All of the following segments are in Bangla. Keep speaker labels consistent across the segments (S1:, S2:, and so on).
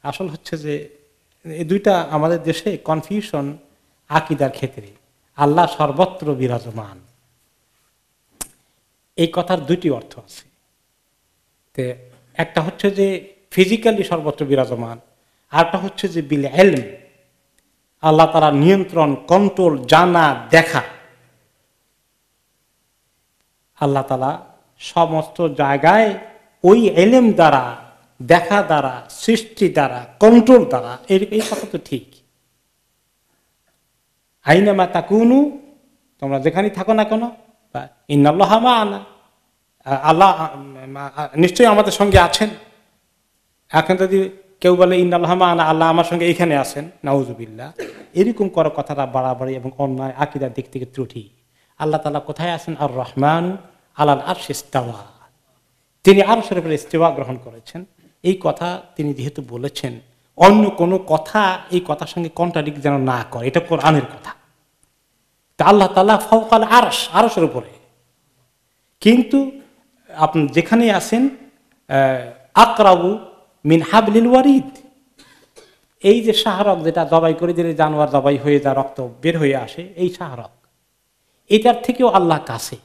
S1: আসল হচ্ছে যে এই দুইটা আমাদের দেশে কনফিউশন আকীদার ক্ষেত্রে। আল্লাহ সর্বত্র বিরাজমান, এই কথার দুইটি অর্থ আছে। একটা হচ্ছে যে ফিজিক্যালি সর্বত্র বিরাজমান, আরটা হচ্ছে যে বিল ইলম, আল্লাহ তাআলা নিয়ন্ত্রণ, কন্ট্রোল, জানা, দেখা। আল্লাহ তাআলা সমস্ত জায়গায় ওই ইলম দ্বারা, দেখা দ্বারা, সৃষ্টি দ্বারা, কন্ট্রোল দ্বারা। এই কথা তো ঠিক। আইনামা তাকুনু, তোমরা যেখানেই থাকো না কেন, ইন্নাল্লাহা মা'ানা, আল্লাহ নিশ্চয়ই আমাদের সঙ্গে আছেন। এখন যদি কেউ বলে ইন্নাল্লাহা মা'ানা, আল্লাহ আমার সঙ্গে এইখানে আছেন, নাউযুবিল্লাহ, এরকম করার কথাটা বাড়াবাড়ি এবং অন্যায়, আকীদার দিক থেকে ত্রুটি। আল্লাহ তাআলা কোথায় আছেন? আর রহমান আলাল আরশি ইস্তাওয়া, তিনি আরশের উপরে ইস্তিওয়া গ্রহণ করেছেন। এই কথা তিনি যেহেতু বলেছেন, অন্য কোনো কথা এই কথার সঙ্গে কন্ট্রাডিক্ট যেন না করে, এটা কোরআনের কথা। তা আল্লাহ তাআলা ফাওকাল আরশ, আরশের উপরে। কিন্তু আপনি যেখানে আছেন আকরাবু মিন হাবলিল ওয়ারিদ, এই যে শাহরগ যেটা জবাই করে দিলে জানোয়ার জবাই হয়ে যা রক্ত বের হয়ে আসে, এই শাহরগ, এটার থেকেও আল্লাহ কাছে।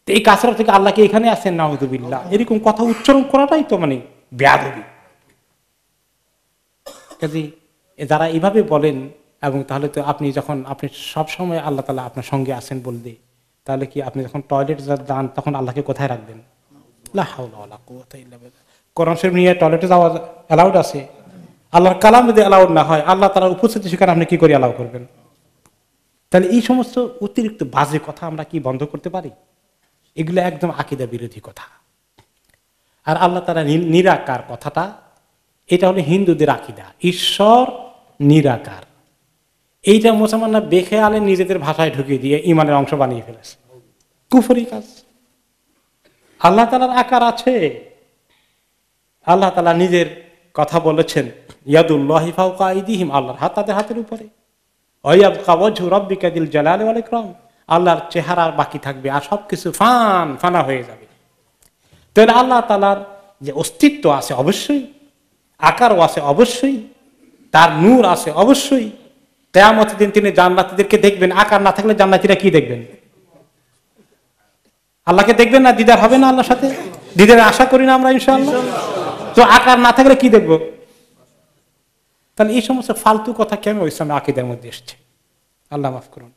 S1: এই কাছের থেকে আল্লাহকে এখানে আছেন, নাউযুবিল্লাহ, এরকম কথা উচ্চারণ করাটাই তো মানে বেয়াদবি। কাজে যারা এইভাবে বলেন, এবং তাহলে তো আপনি যখন আপনি সবসময় আল্লাহ তাআলা আপনার সঙ্গে আছেন বললে, তাহলে কি আপনি যখন টয়লেট যান তখন আল্লাহকে কোথায় রাখবেন? লা হাওলা ওয়ালা কুওয়াতা ইল্লা বিল্লাহ। কোরআন শরীফ নিয়ে টয়লেটে যাওয়া অ্যালাউড আছে? আল্লাহর কালাম যদি অ্যালাউড না হয়, আল্লাহ তাআলার উপস্থিতি সেখানে আপনি কি করে অ্যালাউ করবেন? তাহলে এই সমস্ত অতিরিক্ত বাজে কথা আমরা কি বন্ধ করতে পারি? এগুলো একদম আকীদা বিরোধী কথা। আর আল্লাহ তাআলা নিরাকার কথাটা, এটা হলো হিন্দুদের আকীদা, ঈশ্বর নিরাকার। এইটা মুসলমানরা বেখেয়ালে নিজেদের ভাষায় ঢুকিয়ে দিয়ে ঈমানের অংশ বানিয়ে ফেলেছে, কুফরি কাজ। আল্লাহ তাআলার আকার আছে, আল্লাহ তাআলা নিজের কথা বলেছেন, ইয়াদুল্লাহি ফাওকা আইদিহিম, আল্লাহর হাত তাদের হাতের উপরে। ওয়ায়াবকা ওয়াজহু রাব্বিকা যিল জালালি ওয়াল ইকরাম, আল্লাহর চেহারা বাকি থাকবে, আর সবকিছু ফানা হয়ে যাবে। তাহলে আল্লাহ তাআলার যে অস্তিত্ব আছে অবশ্যই, আকারও আছে অবশ্যই, তার নূর আছে অবশ্যই। কিয়ামতের দিন তিনি জান্নাতীদেরকে দেখবেন, আকার না থাকলে জান্নাতীরা কি দেখবেন? আল্লাহকে দেখবেন না? দিদার হবে না আল্লাহর সাথে? দিদার আশা করি না আমরা ইনশাআল্লাহ? তো আকার না থাকলে কি দেখবো? তাহলে এই সমস্ত ফালতু কথা কেন ইসলামের আকীদার মধ্যে এসেছে? আল্লাহ মাফ করুন।